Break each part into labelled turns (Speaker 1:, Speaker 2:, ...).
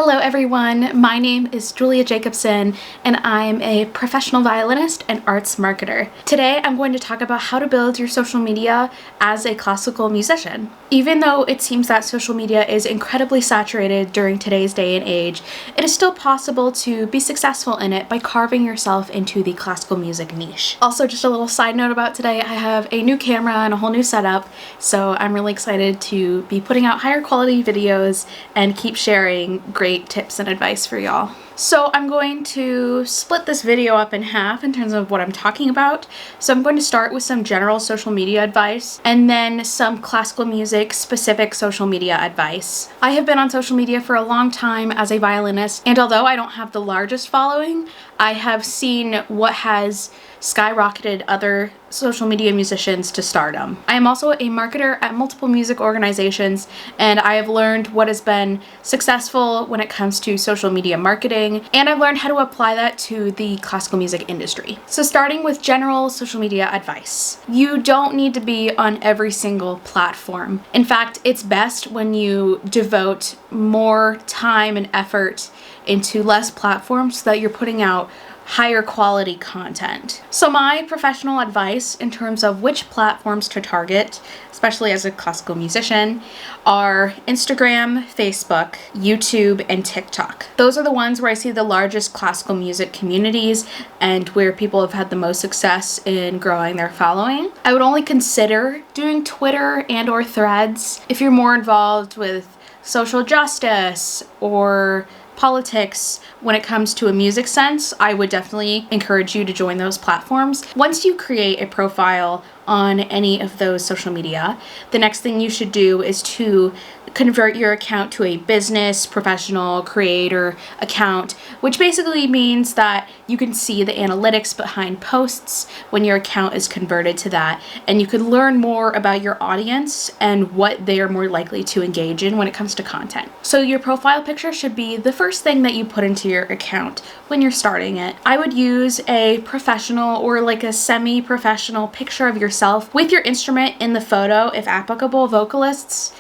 Speaker 1: Hello everyone, my name is Julia Jacobsen and I'm a professional violinist and arts marketer. Today I'm going to talk about how to build your social media as a classical musician. Even though it seems that social media is incredibly saturated during today's day and age, it is still possible to be successful in it by carving yourself into the classical music niche. Also, just a little side note about today, I have a new camera and a whole new setup, so I'm really excited to be putting out higher quality videos and keep sharing great tips and advice for y'all. So I'm going to split this video up in half in terms of what I'm talking about. So I'm going to start with some general social media advice and then some classical music specific social media advice. I have been on social media for a long time as a violinist, and although I don't have the largest following, I have seen what has skyrocketed other social media musicians to stardom. I am also a marketer at multiple music organizations, and I have learned what has been successful when it comes to social media marketing, and I've learned how to apply that to the classical music industry. So starting with general social media advice. You don't need to be on every single platform. In fact, it's best when you devote more time and effort into less platforms so that you're putting out higher quality content. So my professional advice in terms of which platforms to target, especially as a classical musician, are Instagram, Facebook, YouTube, and TikTok. Those are the ones where I see the largest classical music communities and where people have had the most success in growing their following. I would only consider doing Twitter and/or Threads if you're more involved with social justice or politics when it comes to a music sense. I would definitely encourage you to join those platforms. Once you create a profile on any of those social media, the next thing you should do is to convert your account to a business, professional, creator account, which basically means that you can see the analytics behind posts when your account is converted to that, and you can learn more about your audience and what they are more likely to engage in when it comes to content. So your profile picture should be the first thing that you put into your account when you're starting it. I would use a professional or like a semi-professional picture of yourself with your instrument in the photo, if applicable. Vocalists,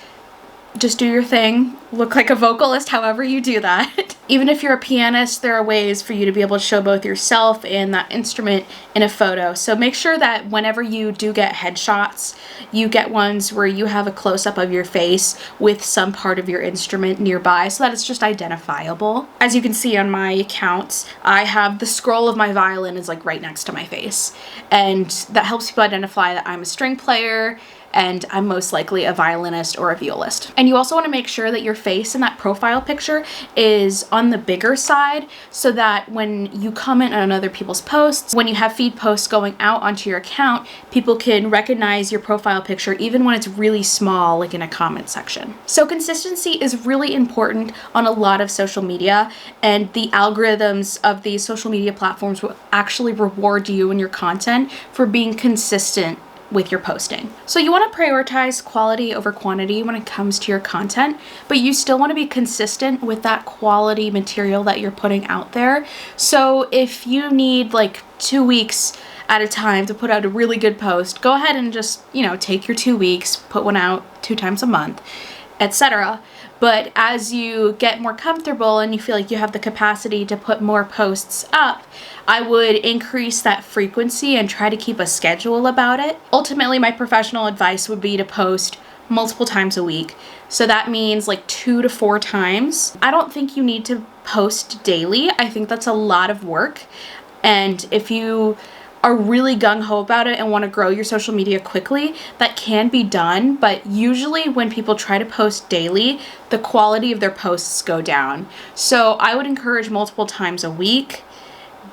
Speaker 1: just do your thing. Look like a vocalist however you do that. Even if you're a pianist, there are ways for you to be able to show both yourself and that instrument in a photo. So make sure that whenever you do get headshots, you get ones where you have a close-up of your face with some part of your instrument nearby so that it's just identifiable. As you can see on my accounts, I have the scroll of my violin is like right next to my face, and that helps people identify that I'm a string player and I'm most likely a violinist or a violist. And you also want to make sure that your face in that profile picture is on the bigger side so that when you comment on other people's posts, when you have feed posts going out onto your account, people can recognize your profile picture even when it's really small, like in a comment section. So consistency is really important on a lot of social media, and the algorithms of these social media platforms will actually reward you and your content for being consistent with your posting. So you want to prioritize quality over quantity when it comes to your content, but you still want to be consistent with that quality material that you're putting out there. So if you need like 2 weeks at a time to put out a really good post, go ahead and just, take your 2 weeks, put one out 2 times a month, etc. But as you get more comfortable and you feel like you have the capacity to put more posts up, I would increase that frequency and try to keep a schedule about it. Ultimately, my professional advice would be to post multiple times a week. So that means like 2 to 4 times. I don't think you need to post daily. I think that's a lot of work. And if you are really gung-ho about it and want to grow your social media quickly, that can be done, but usually when people try to post daily, the quality of their posts go down. So I would encourage multiple times a week,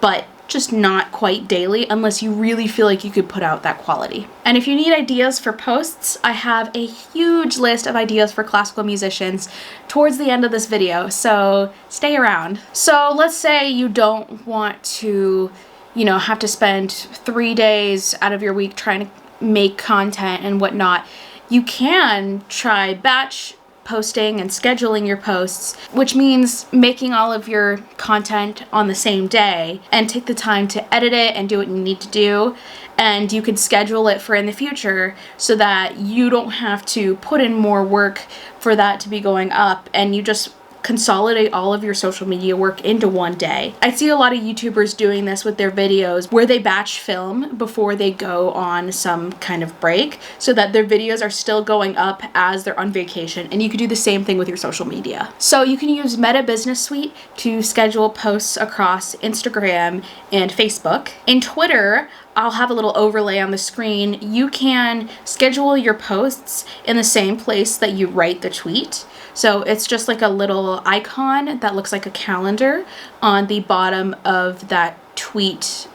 Speaker 1: but just not quite daily unless you really feel like you could put out that quality. And if you need ideas for posts, I have a huge list of ideas for classical musicians towards the end of this video, so stay around. So let's say you don't want to have to spend 3 days out of your week trying to make content and whatnot. You can try batch posting and scheduling your posts, which means making all of your content on the same day and take the time to edit it and do what you need to do. And you can schedule it for in the future so that you don't have to put in more work for that to be going up, and you just consolidate all of your social media work into one day. I see a lot of YouTubers doing this with their videos where they batch film before they go on some kind of break so that their videos are still going up as they're on vacation. And you can do the same thing with your social media. So you can use Meta Business Suite to schedule posts across Instagram and Facebook. In Twitter, I'll have a little overlay on the screen. You can schedule your posts in the same place that you write the tweet. So it's just like a little icon that looks like a calendar on the bottom of that tweet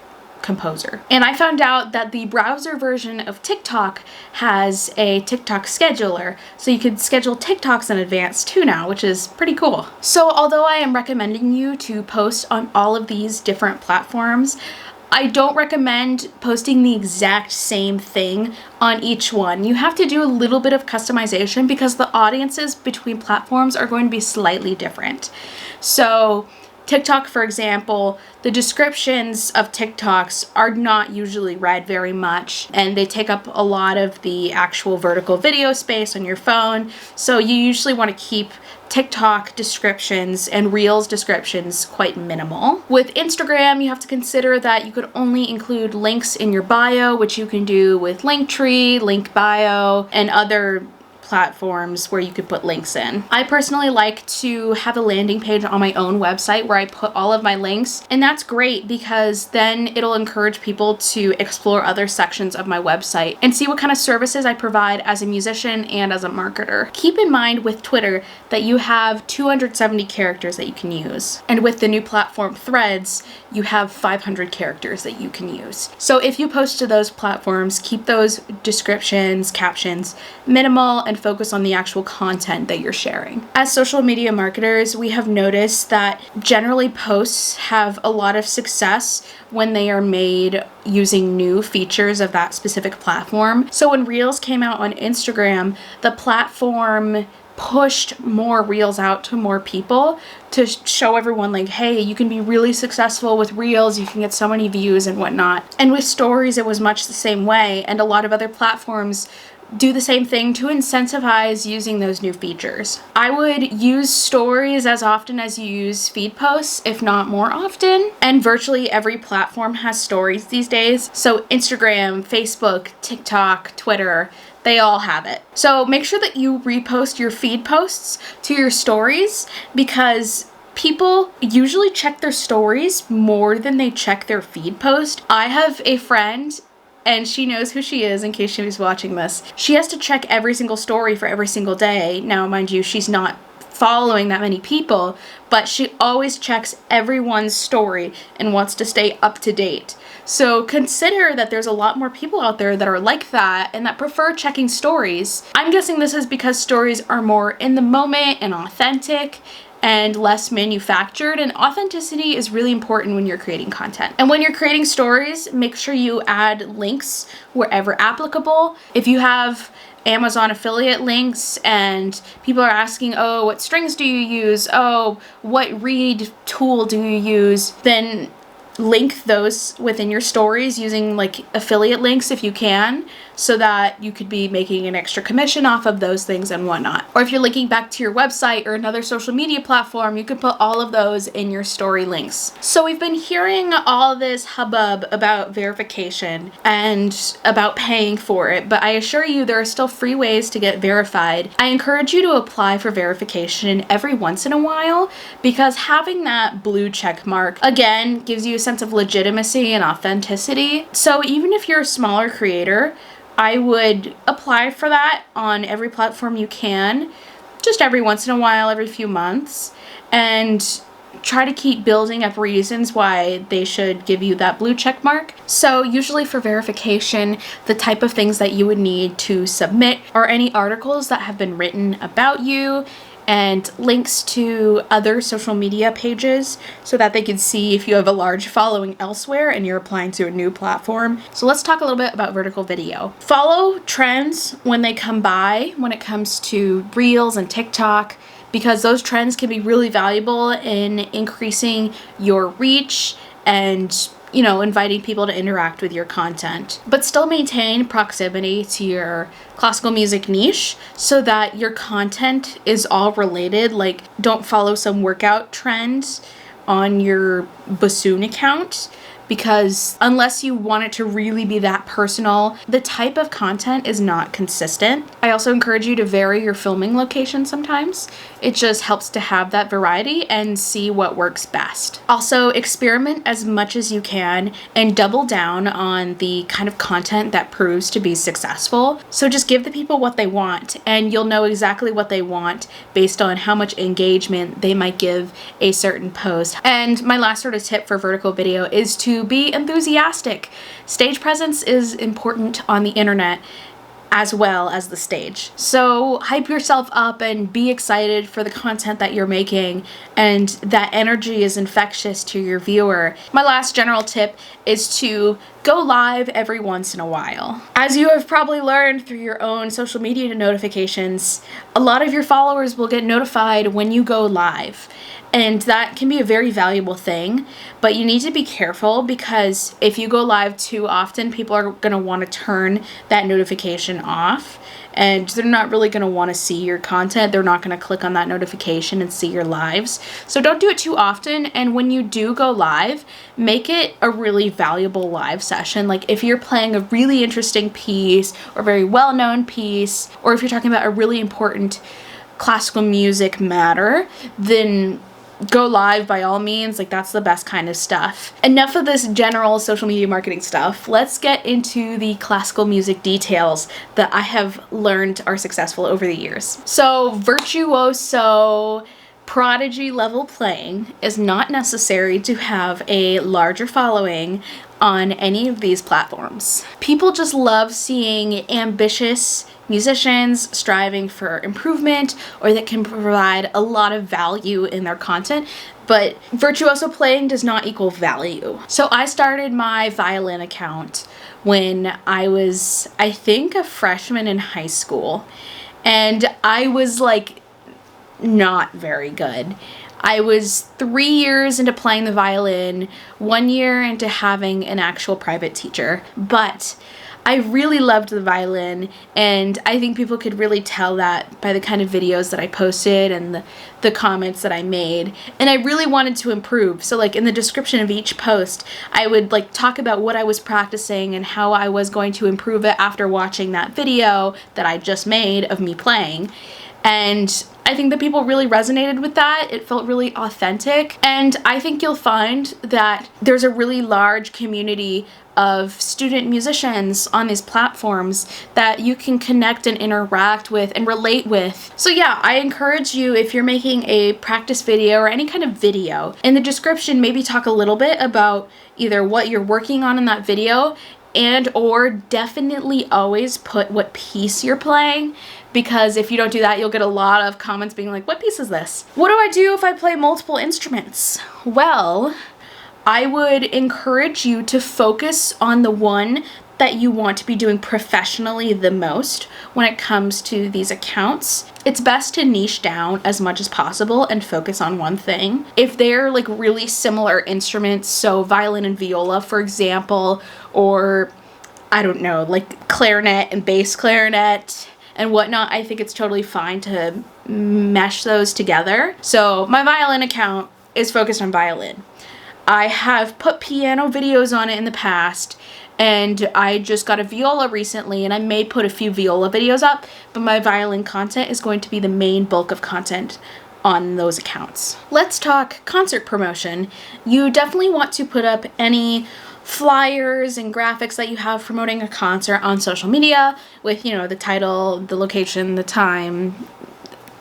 Speaker 1: composer. And I found out that the browser version of TikTok has a TikTok scheduler, so you could schedule TikToks in advance too now, which is pretty cool. So although I am recommending you to post on all of these different platforms, I don't recommend posting the exact same thing on each one. You have to do a little bit of customization because the audiences between platforms are going to be slightly different. So TikTok, for example, the descriptions of TikToks are not usually read very much, and they take up a lot of the actual vertical video space on your phone. So you usually want to keep TikTok descriptions and Reels descriptions quite minimal. With Instagram, you have to consider that you could only include links in your bio, which you can do with Linktree, Link Bio, and other platforms where you could put links in. I personally like to have a landing page on my own website where I put all of my links, and that's great because then it'll encourage people to explore other sections of my website and see what kind of services I provide as a musician and as a marketer. Keep in mind with Twitter that you have 270 characters that you can use, and with the new platform Threads, you have 500 characters that you can use. So if you post to those platforms, keep those descriptions, captions minimal, and focus on the actual content that you're sharing. As social media marketers, we have noticed that generally posts have a lot of success when they are made using new features of that specific platform. So when Reels came out on Instagram, the platform pushed more Reels out to more people to show everyone like, hey, you can be really successful with Reels, you can get so many views and whatnot. And with Stories, it was much the same way, and a lot of other platforms do the same thing to incentivize using those new features. I would use Stories as often as you use feed posts, if not more often. And virtually every platform has Stories these days. So Instagram, Facebook, TikTok, Twitter, they all have it. So make sure that you repost your feed posts to your Stories because people usually check their Stories more than they check their feed post. I have a friend, and she knows who she is in case she was watching this. She has to check every single story for every single day. Now, mind you, she's not following that many people, but she always checks everyone's story and wants to stay up to date. So consider that there's a lot more people out there that are like that and that prefer checking stories. I'm guessing this is because stories are more in the moment and authentic and less manufactured, and authenticity is really important when you're creating content. And when you're creating stories, make sure you add links wherever applicable. If you have Amazon affiliate links and people are asking, oh, what strings do you use? Oh, what reed tool do you use? Then link those within your stories using like affiliate links if you can, so that you could be making an extra commission off of those things and whatnot. Or if you're linking back to your website or another social media platform, you could put all of those in your story links. So we've been hearing all this hubbub about verification and about paying for it, but I assure you there are still free ways to get verified. I encourage you to apply for verification every once in a while because having that blue check mark, again, gives you a sense of legitimacy and authenticity. So even if you're a smaller creator, I would apply for that on every platform you can, just every once in a while, every few months, and try to keep building up reasons why they should give you that blue check mark. So usually for verification, the type of things that you would need to submit are any articles that have been written about you and links to other social media pages so that they can see if you have a large following elsewhere and you're applying to a new platform. So let's talk a little bit about vertical video. Follow trends when they come by when it comes to Reels and TikTok, because those trends can be really valuable in increasing your reach and inviting people to interact with your content, but still maintain proximity to your classical music niche so that your content is all related. Like, don't follow some workout trends on your bassoon account, because unless you want it to really be that personal, the type of content is not consistent. I also encourage you to vary your filming location sometimes. It just helps to have that variety and see what works best. Also, experiment as much as you can and double down on the kind of content that proves to be successful. So just give the people what they want, and you'll know exactly what they want based on how much engagement they might give a certain post. And my last sort of tip for vertical video is to be enthusiastic. Stage presence is important on the internet as well as the stage. So hype yourself up and be excited for the content that you're making, and that energy is infectious to your viewer. My last general tip is to go live every once in a while. As you have probably learned through your own social media notifications, a lot of your followers will get notified when you go live. And that can be a very valuable thing, but you need to be careful, because if you go live too often, people are going to want to turn that notification off, and they're not really going to want to see your content. They're not going to click on that notification and see your lives. So don't do it too often, and when you do go live, make it a really valuable live session. Like if you're playing a really interesting piece or very well-known piece, or if you're talking about a really important classical music matter, then go live by all means. Like, that's the best kind of stuff. Enough of this general social media marketing stuff. Let's get into the classical music details that I have learned are successful over the years. So virtuoso, prodigy level playing is not necessary to have a larger following on any of these platforms. People just love seeing ambitious musicians striving for improvement, or that can provide a lot of value in their content, but virtuoso playing does not equal value. So I started my violin account when I was, I think, a freshman in high school, and I was like not very good. I was 3 years into playing the violin, 1 year into having an actual private teacher, but I really loved the violin, and I think people could really tell that by the kind of videos that I posted and the comments that I made, and I really wanted to improve. So like in the description of each post, I would like talk about what I was practicing and how I was going to improve it after watching that video that I just made of me playing. And I think that people really resonated with that. It felt really authentic. And I think you'll find that there's a really large community of student musicians on these platforms that you can connect and interact with and relate with. So yeah, I encourage you, if you're making a practice video or any kind of video, in the description maybe talk a little bit about either what you're working on in that video, and or definitely always put what piece you're playing, because if you don't do that, you'll get a lot of comments being like, what piece is this? What do I do if I play multiple instruments? Well, I would encourage you to focus on the one that you want to be doing professionally the most when it comes to these accounts. It's best to niche down as much as possible and focus on one thing. If they're like really similar instruments, so violin and viola, for example, or I don't know, like clarinet and bass clarinet and whatnot, I think it's totally fine to mesh those together. So my violin account is focused on violin. I have put piano videos on it in the past, and I just got a viola recently, and I may put a few viola videos up, but my violin content is going to be the main bulk of content on those accounts. Let's talk concert promotion. You definitely want to put up any flyers and graphics that you have promoting a concert on social media with, you know, the title, the location, the time,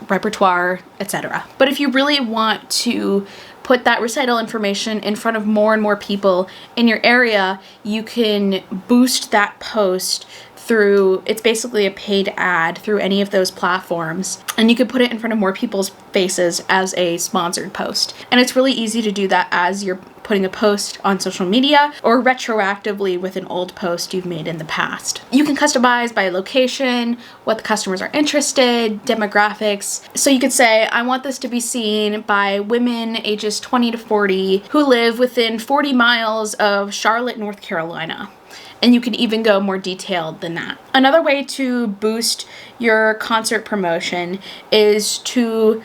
Speaker 1: repertoire, etc. But if you really want to put that recital information in front of more and more people in your area, you can boost that post through, it's basically a paid ad through any of those platforms, and you could put it in front of more people's faces as a sponsored post. And it's really easy to do that as you're putting a post on social media or retroactively with an old post you've made in the past. You can customize by location, what the customers are interested, demographics. So you could say, I want this to be seen by women ages 20 to 40 who live within 40 miles of Charlotte, North Carolina. And you can even go more detailed than that. Another way to boost your concert promotion is to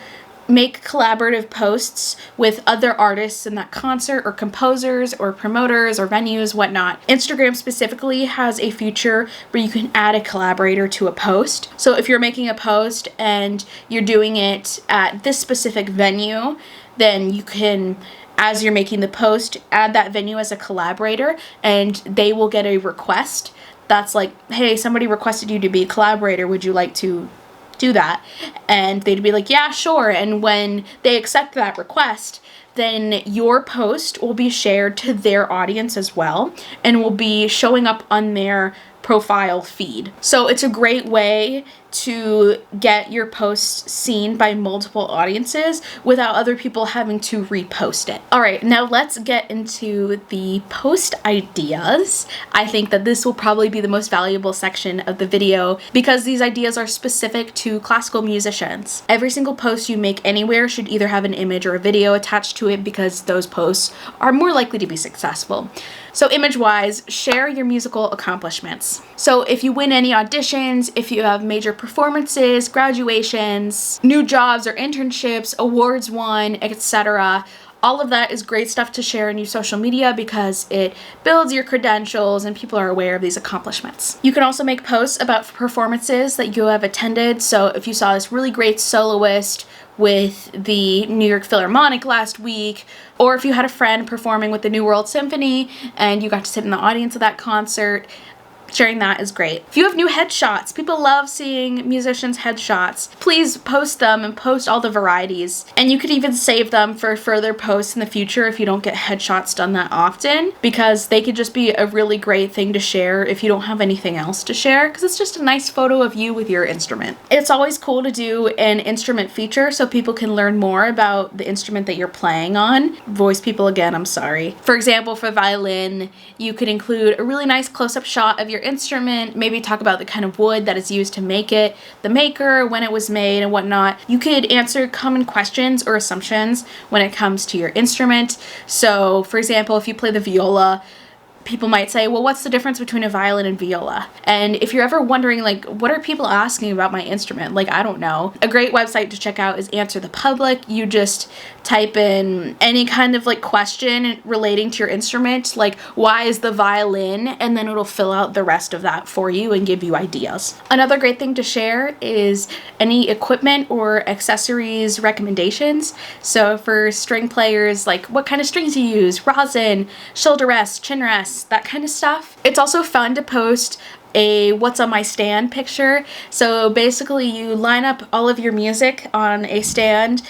Speaker 1: make collaborative posts with other artists in that concert, or composers or promoters or venues, whatnot. Instagram specifically has a feature where you can add a collaborator to a post. So if you're making a post and you're doing it at this specific venue, then you can, as you're making the post, add that venue as a collaborator, and they will get a request that's like, hey, somebody requested you to be a collaborator, would you like to do that? And they'd be like, yeah, sure. And when they accept that request, then your post will be shared to their audience as well and will be showing up on their profile feed. So it's a great way to get your posts seen by multiple audiences without other people having to repost it. All right, now let's get into the post ideas. I think that this will probably be the most valuable section of the video because these ideas are specific to classical musicians. Every single post you make anywhere should either have an image or a video attached to it because those posts are more likely to be successful. So image-wise, share your musical accomplishments. So if you win any auditions, if you have major performances, graduations, new jobs or internships, awards won, etc., all of that is great stuff to share in your social media because it builds your credentials and people are aware of these accomplishments. You can also make posts about performances that you have attended. So if you saw this really great soloist with the New York Philharmonic last week, or if you had a friend performing with the New World Symphony and you got to sit in the audience of that concert, sharing that is great. If you have new headshots, people love seeing musicians' headshots. Please post them and post all the varieties. And you could even save them for further posts in the future if you don't get headshots done that often, because they could just be a really great thing to share if you don't have anything else to share, because it's just a nice photo of you with your instrument. It's always cool to do an instrument feature so people can learn more about the instrument that you're playing on. Voice people again, I'm sorry. For example, for violin, you could include a really nice close-up shot of your instrument, maybe talk about the kind of wood that is used to make it, the maker, when it was made, and whatnot. You could answer common questions or assumptions when it comes to your instrument. So, for example, if you play the viola, people might say, well, what's the difference between a violin and viola? And if you're ever wondering, like, what are people asking about my instrument? Like, I don't know. A great website to check out is Answer the Public. You just type in any kind of like question relating to your instrument, like why is the violin, and then it'll fill out the rest of that for you and give you ideas. Another great thing to share is any equipment or accessories recommendations. So for string players, like what kind of strings you use, rosin, shoulder rest, chin rest, that kind of stuff. It's also fun to post a what's on my stand picture. So basically you line up all of your music on a stand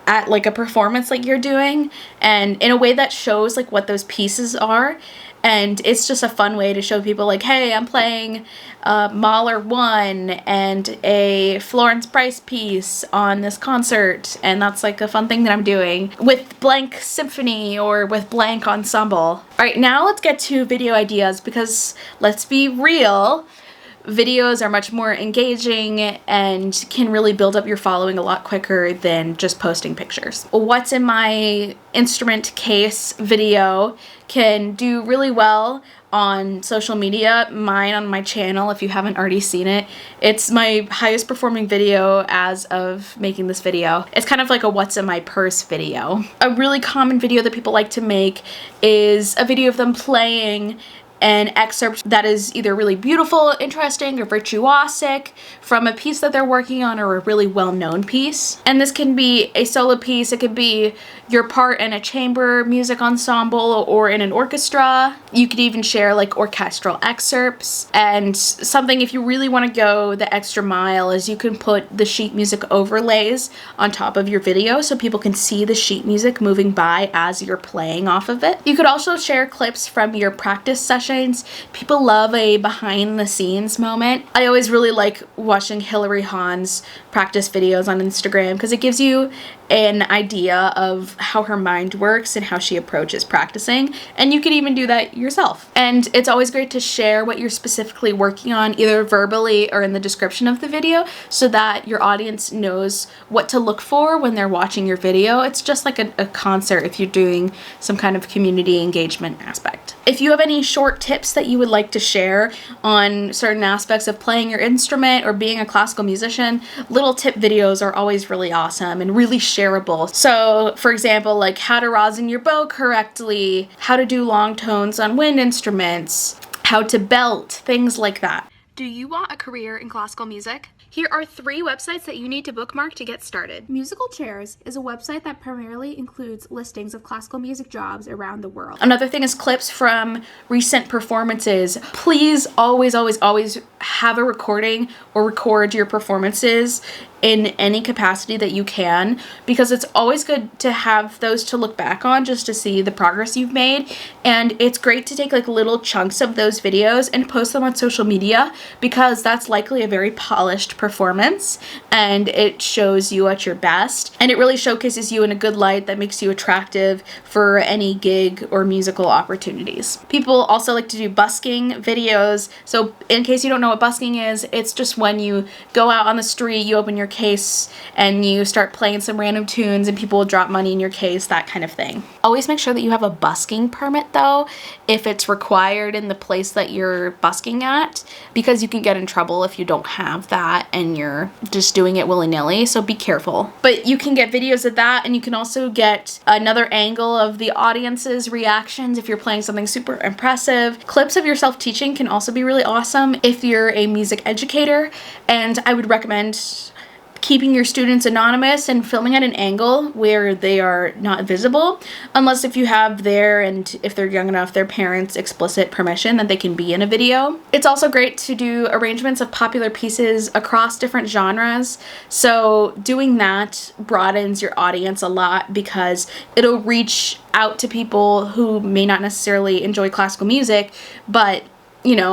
Speaker 1: at like a performance like you're doing, and in a way that shows like what those pieces are. And it's just a fun way to show people like, hey, I'm playing Mahler 1 and a Florence Price piece on this concert, and that's like a fun thing that I'm doing with blank symphony or with blank ensemble. All right, now let's get to video ideas, because let's be real, videos are much more engaging and can really build up your following a lot quicker than just posting pictures. What's in my instrument case video can do really well on social media. Mine on my channel, if you haven't already seen it, it's my highest performing video as of making this video. It's kind of like a what's in my purse video. A really common video that people like to make is a video of them playing an excerpt that is either really beautiful, interesting, or virtuosic from a piece that they're working on, or a really well-known piece. And this can be a solo piece, it could be your part in a chamber music ensemble or in an orchestra. You could even share like orchestral excerpts. And something, if you really want to go the extra mile, is you can put the sheet music overlays on top of your video so people can see the sheet music moving by as you're playing off of it. You could also share clips from your practice sessions. People love a behind the scenes moment. I always really like watching Hillary Hahn's practice videos on Instagram because it gives you an idea of how her mind works and how she approaches practicing. And you can even do that yourself. And it's always great to share what you're specifically working on, either verbally or in the description of the video, so that your audience knows what to look for when they're watching your video. It's just like a concert if you're doing some kind of community engagement aspect. If you have any short tips that you would like to share on certain aspects of playing your instrument or being a classical musician, little tip videos are always really awesome and really shareable. So for example, like how to rosin your bow correctly, how to do long tones on wind instruments, how to belt, things like that. Do you want a career in classical music? Here are 3 websites that you need to bookmark to get started. Musical Chairs is a website that primarily includes listings of classical music jobs around the world. Another thing is clips from recent performances. Please always have a recording or record your performances in any capacity that you can, because it's always good to have those to look back on just to see the progress you've made. And it's great to take like little chunks of those videos and post them on social media, because that's likely a very polished performance and it shows you at your best, and it really showcases you in a good light that makes you attractive for any gig or musical opportunities. People also like to do busking videos. So in case you don't know what busking is, it's just when you go out on the street, you open your case and you start playing some random tunes and people will drop money in your case, that kind of thing. Always make sure that you have a busking permit though, if it's required in the place that you're busking at, because you can get in trouble if you don't have that and you're just doing it willy-nilly, so be careful. But you can get videos of that, and you can also get another angle of the audience's reactions if you're playing something super impressive. Clips of yourself teaching can also be really awesome if you're a music educator, and I would recommend keeping your students anonymous and filming at an angle where they are not visible, unless if you have their, and if they're young enough, their parents' explicit permission that they can be in a video. It's also great to do arrangements of popular pieces across different genres. So doing that broadens your audience a lot, because it'll reach out to people who may not necessarily enjoy classical music, but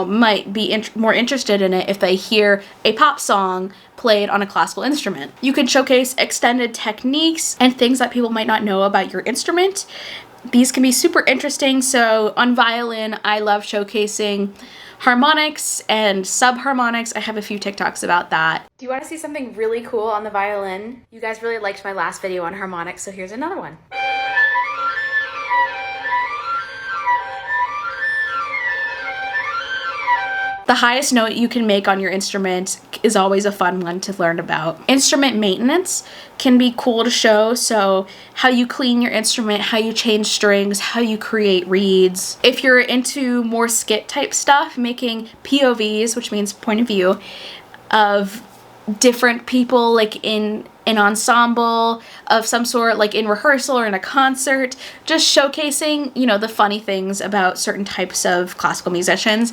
Speaker 1: might be more interested in it if they hear a pop song played on a classical instrument. You can showcase extended techniques and things that people might not know about your instrument. These can be super interesting. So on violin, I love showcasing harmonics and subharmonics. I have a few TikToks about that. Do you want to see something really cool on the violin? You guys really liked my last video on harmonics, so here's another one. The highest note you can make on your instrument is always a fun one to learn about. Instrument maintenance can be cool to show, so how you clean your instrument, how you change strings, how you create reeds. If you're into more skit type stuff, making POVs, which means point of view, of different people like in an ensemble of some sort, like in rehearsal or in a concert, just showcasing, the funny things about certain types of classical musicians.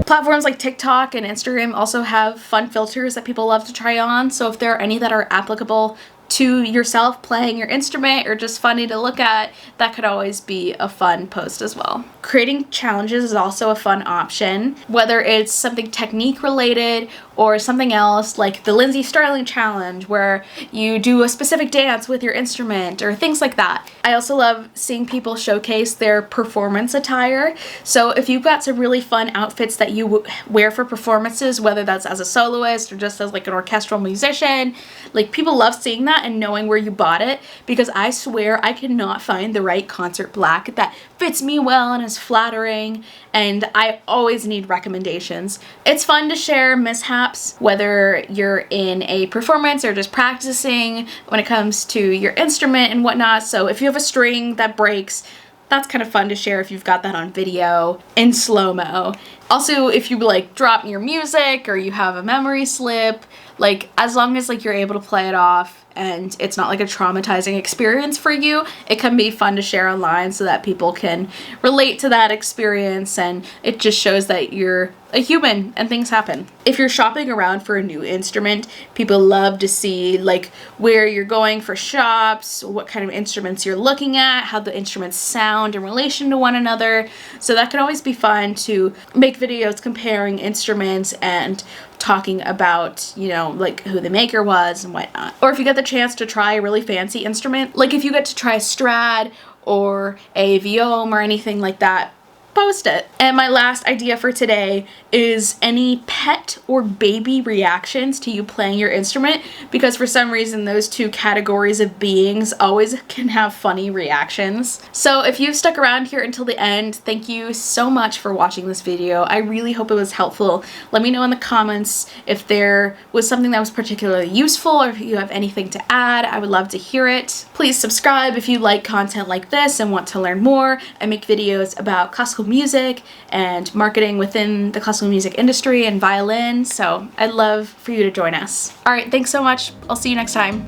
Speaker 1: Platforms like TikTok and Instagram also have fun filters that people love to try on, so if there are any that are applicable to yourself playing your instrument or just funny to look at, that could always be a fun post as well. Creating challenges is also a fun option, whether it's something technique related or something else like the Lindsay Sterling challenge where you do a specific dance with your instrument or things like that. I also love seeing people showcase their performance attire. So if you've got some really fun outfits that you wear for performances, whether that's as a soloist or just as like an orchestral musician, like people love seeing that and knowing where you bought it, because I swear I cannot find the right concert black that fits me well and is flattering, and I always need recommendations. It's fun to share mishaps, whether you're in a performance or just practicing when it comes to your instrument and whatnot. So if you have a string that breaks, that's kind of fun to share if you've got that on video in slow-mo. Also, if you like drop your music or you have a memory slip, like as long as like you're able to play it off and it's not like a traumatizing experience for you, it can be fun to share online so that people can relate to that experience, and it just shows that you're a human and things happen. If you're shopping around for a new instrument, people love to see like where you're going for shops, what kind of instruments you're looking at, how the instruments sound in relation to one another. So that can always be fun to make videos comparing instruments and talking about, you know, like who the maker was and whatnot. Or if you get the chance to try a really fancy instrument, like if you get to try a Strad or a Violin or anything like that, post it. And my last idea for today is any pet or baby reactions to you playing your instrument, because for some reason those two categories of beings always can have funny reactions. So if you've stuck around here until the end, thank you so much for watching this video. I really hope it was helpful. Let me know in the comments if there was something that was particularly useful or if you have anything to add. I would love to hear it. Please subscribe if you like content like this and want to learn more. I make videos about classical music and marketing within the classical music industry and violin, so I'd love for you to join us. All right, thanks so much. I'll see you next time.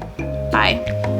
Speaker 1: Bye.